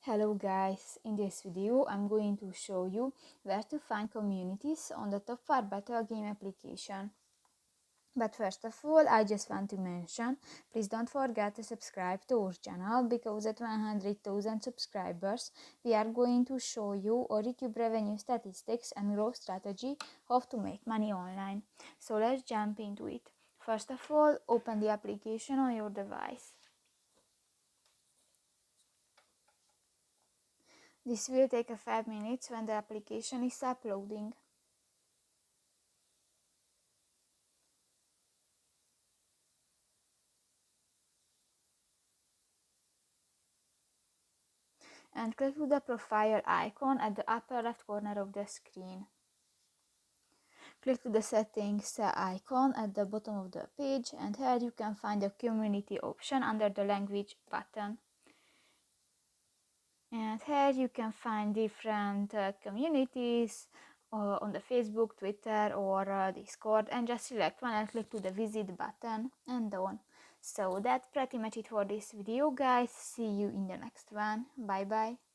Hello guys, in this video I'm going to show you where to find communities on the Top 4 Battle game application. But first of all, I just want to mention, please don't forget to subscribe to our channel, because at 100,000 subscribers we are going to show you our YouTube revenue statistics and growth strategy, how to make money online. So let's jump into it. First of all, open the application on your device. This will take a 5 minutes when the application is uploading. And click to the profile icon at the upper left corner of the screen. Click to the settings icon at the bottom of the page, and here you can find the community option under the language button. And here you can find different communities on the Facebook, Twitter or Discord, and just select one and click to the visit button and done. So that's pretty much it for this video guys. See you in the next one. Bye bye.